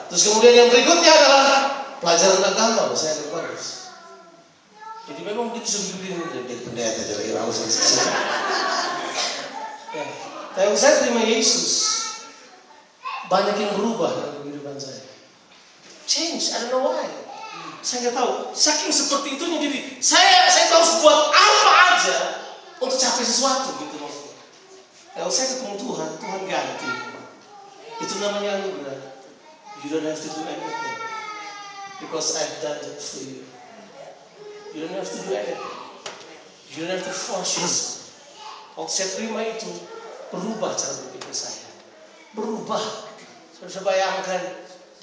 Terus kemudian yang berikutnya adalah pelajaran agama. Saya agak bagus. Jadi memang begitu sebelum jadi pendeta jadi raus. Ya, tapi saya terima Yesus, banyak yang berubah dalam kehidupan saya. Change, I don't know why. Saya nggak tahu. Saking seperti itunya jadi saya harus buat apa aja untuk capai sesuatu gitu maksudnya. Kalau saya ketemu Tuhan ganti. Itu namanya anugerah. You don't have to do anything because I've done it for you. You don't have to do anything. You don't have to force yourself. Waktu saya terima itu, berubah cara berpikir saya. Berubah. Saya bayangkan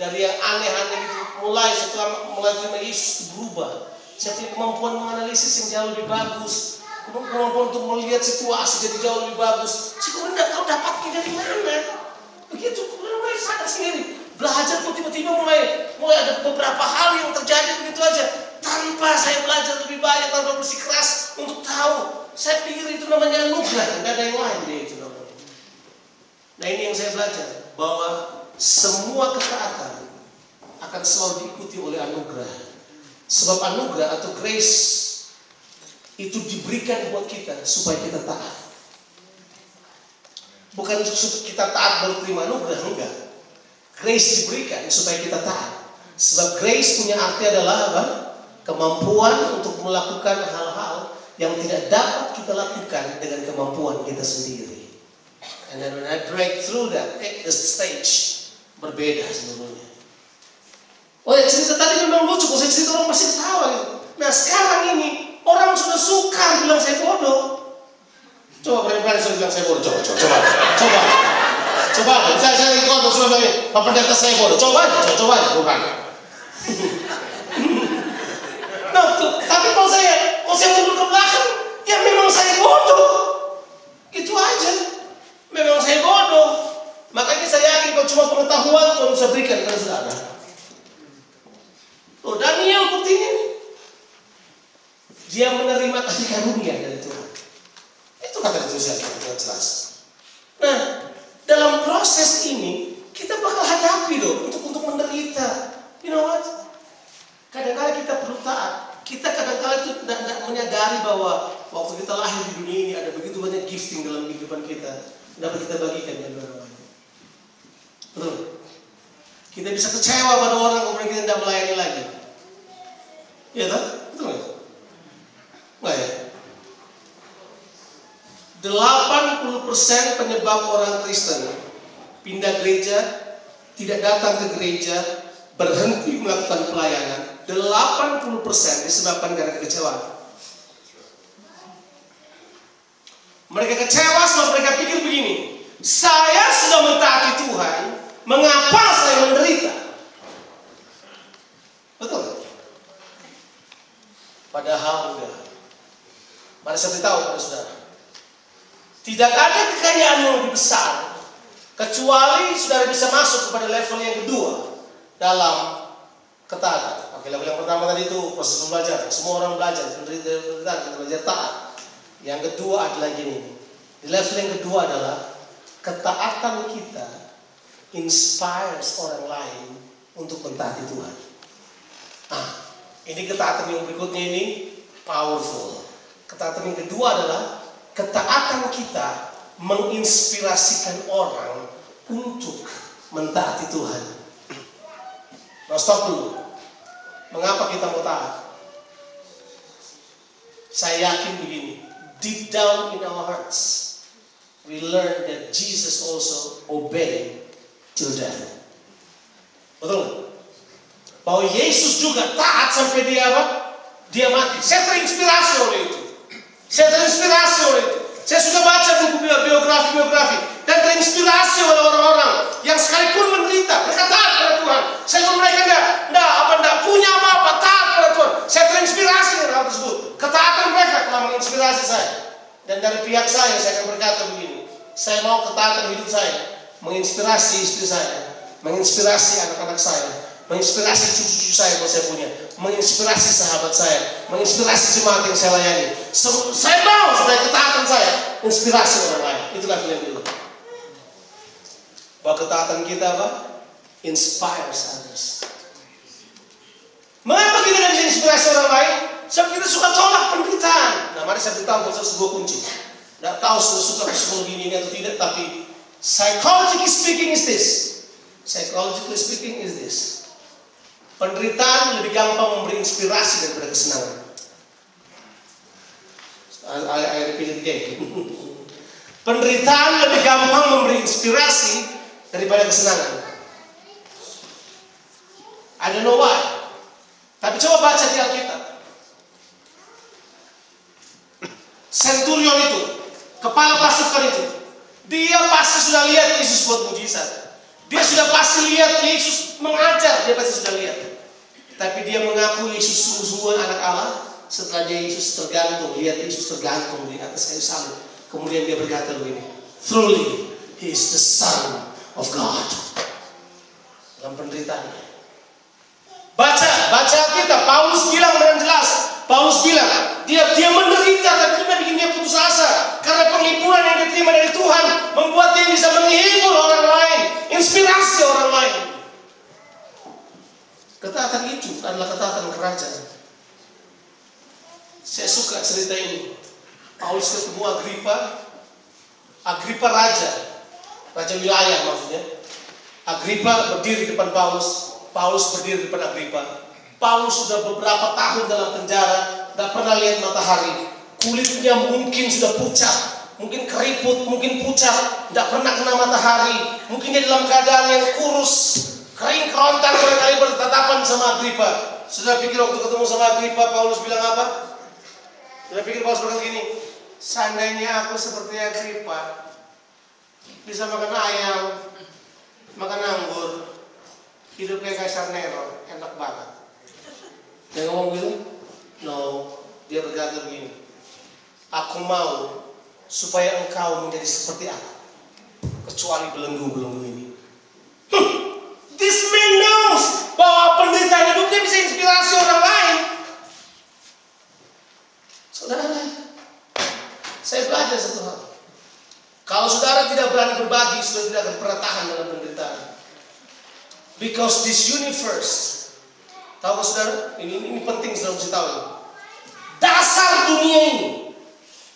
dari yang aneh-aneh itu, setelah terima Yesus itu berubah. Saya punya kemampuan menganalisis yang jauh lebih bagus. Kemampuan untuk melihat situasi jadi jauh lebih bagus. Saya kemudian tidak tahu dapatnya dari mana. Begitu, kemudian mulai sadar sendiri. Belajar kok tiba-tiba mulai ada beberapa hal yang terjadi begitu aja. Tanpa saya belajar lebih banyak, tanpa bersikeras untuk tahu. Saya pikir itu namanya anugerah, tidak ada yang lain dia itu namanya. Nah ini yang saya belajar, bahwa semua ketaatan akan selalu diikuti oleh anugerah. Sebab anugerah atau grace itu diberikan buat kita supaya kita taat. Bukan kita taat baru terima anugerah, enggak. Grace diberikan supaya kita taat. Sebab grace punya arti adalah apa? Kemampuan untuk melakukan hal-hal yang tidak dapat kita lakukan dengan kemampuan kita sendiri. And then when I break through that, the stage berbeda seluruhnya. Oh ya, cerita tadi memang lucu, kalau saya cerita orang masih ketawa gitu. Nah sekarang ini orang sudah suka bilang saya bodoh. Coba berani-berani saya bilang saya bodoh. Coba. Saya ikut sudah bilang, Pak Pendeta saya bodoh. Coba aja, bukan. Nah, tapi kalau saya mundur ke belakang, ya memang saya bodoh. Gitu aja. Memang saya bodoh. Makanya saya yakin kalau cuma pengetahuan Tuhan bisa berikan kepada saudara. Oh, Daniel buktinya nih. Dia menerima kasih karunia dari Tuhan. Itu kata Tuhan yang jelas. Nah, dalam proses ini kita bakal hadapi loh untuk menderita. You know what? Kadang-kadang kita perlu taat. Kita kadang-kadang itu tidak menyadari bahwa waktu kita lahir di dunia ini ada begitu banyak gifting dalam kehidupan kita. Dapat kita bagikan dengan orang lain. Betul? Kita bisa kecewa pada orang kemudian kita tidak melayani lagi. Iya tak? Betul nggak? Nggak ya? 80% penyebab orang Kristen pindah gereja, tidak datang ke gereja, berhenti melakukan pelayanan, 80% disebabkan karena kekecewaan. Mereka kecewa sebab mereka pikir begini, saya sudah mentaati Tuhan, mengapa saya menderita? Betul? Padahal enggak. Mari saya beritahu kepada saudara, tidak ada kekayaan yang lebih besar kecuali saudara bisa masuk kepada level yang kedua dalam ketaatan. Oke, level yang pertama tadi itu proses pembelajaran. Semua orang belajar, kita belajar taat. Yang kedua adalah gini. Di level yang kedua adalah ketaatan kita inspires orang lain untuk mentaati Tuhan. Nah, ini ketaatan yang berikutnya ini powerful. Ketaatan yang kedua adalah ketaatan kita menginspirasikan orang untuk mentaati Tuhan. Nah, stop dulu. Mengapa kita mau taat? Saya yakin begini. Deep down in our hearts, we learn that Jesus also obeyed till death. Betul? Bahwa Yesus juga taat sampai dia apa? Dia mati. Saya terinspirasi oleh itu. Saya sudah baca buku biografi dan terinspirasi oleh orang-orang yang sekalipun menderita, mereka taat pada Tuhan. Saya mereka tidak punya apa-apa, taat pada Tuhan. Saya terinspirasi dengan hal tersebut. Ketaatan mereka telah menginspirasi saya. Dan dari pihak saya akan berkata begini, saya mau ketaatan hidup saya menginspirasi istri saya, menginspirasi anak-anak saya, menginspirasi cucu-cucu saya kalau saya punya, menginspirasi sahabat saya, menginspirasi jemaat yang saya layani. Saya mau supaya ketaatan saya inspirasi orang lain. Itulah yang kedua. Bahwa ketaatan kita apa? inspires others. Mengapa kita tidak bisa inspirasi orang lain? Sebab kita suka tolak penderitaan. Nah, mari saya beritahu sebuah kunci. Tidak tahu suka psikologi ini atau tidak, tapi psychologically speaking is this. Psychologically speaking is this. Penderitaan lebih gampang memberi inspirasi daripada kesenangan. I repeat it again. Penderitaan lebih gampang memberi inspirasi daripada kesenangan. I don't know why. Tapi coba baca di Alkitab. Centurion itu, kepala pasukan itu, dia pasti sudah lihat Yesus buat mujizat. Dia sudah pasti lihat Yesus mengajar, dia pasti sudah lihat. Tapi dia mengaku Yesus sungguh-sungguh anak Allah. Setelah dia Yesus tergantung, lihat Yesus tergantung di atas kayu salib. Kemudian dia berkata begini, truly, he is the Son of God. Dalam penderitaan. Baca kita. Paulus bilang dengan jelas. Paulus bilang, dia menderita, tapi tidak bikin dia putus asa. Karena penghiburan yang diterima dari Tuhan membuat dia bisa menghibur orang lain, inspirasi orang lain. Ketaatan itu adalah ketaatan kerajaan. Saya suka cerita ini. Paulus ketemu Agripa raja wilayah maksudnya. Agripa berdiri di depan Paulus berdiri di depan Agripa. Paulus sudah beberapa tahun dalam penjara, tidak pernah lihat matahari. Kulitnya mungkin sudah pucat, mungkin keriput, mungkin pucat, tidak pernah kena matahari. Mungkin dia dalam keadaan yang kurus, kering kerontang, barangkali bertatapan sama Agripa. Sudah pikir waktu ketemu sama Agripa, Paulus bilang apa? Sudah pikir Paulus berkata gini, seandainya aku seperti Agripa, bisa makan ayam, makan anggur, hidup kayak Kaisar Nero, enak banget. Dia ngomong gitu? No, dia berkata begini, aku mau supaya engkau menjadi seperti aku, kecuali belenggu-belenggu ini. This man knows bahwa penderitaan hidupnya bisa inspirasi orang lain. Saudara, saya belajar satu hal. Kalau saudara tidak berani berbagi, saudara tidak akan pernah tahan dalam penderitaan. Because this universe, tahu saudara, ini penting saudara mesti tahu. Dasar dunia ini,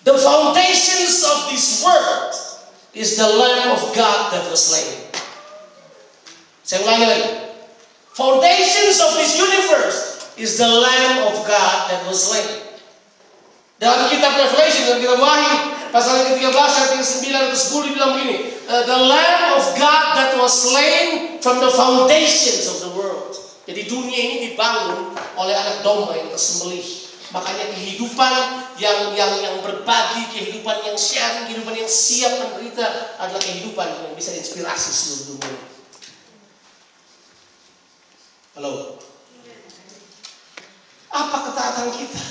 the foundations of this world is the Lamb of God that was slain. Saya ulangi lagi. Foundations of this universe is the Lamb of God that was slain. Dalam kitab Revelation, dalam kitab Wahyu, pasal yang ke-13 ayat yang 9 atau 10 dibilang begini, the Lamb of God that was slain from the foundations of the world. Jadi dunia ini dibangun oleh anak domba yang tersembelih. Makanya kehidupan yang berbagi, kehidupan yang sharing, kehidupan yang siap menderita adalah kehidupan yang bisa inspirasi seluruh dunia. Halo. Apa ketaatan kita?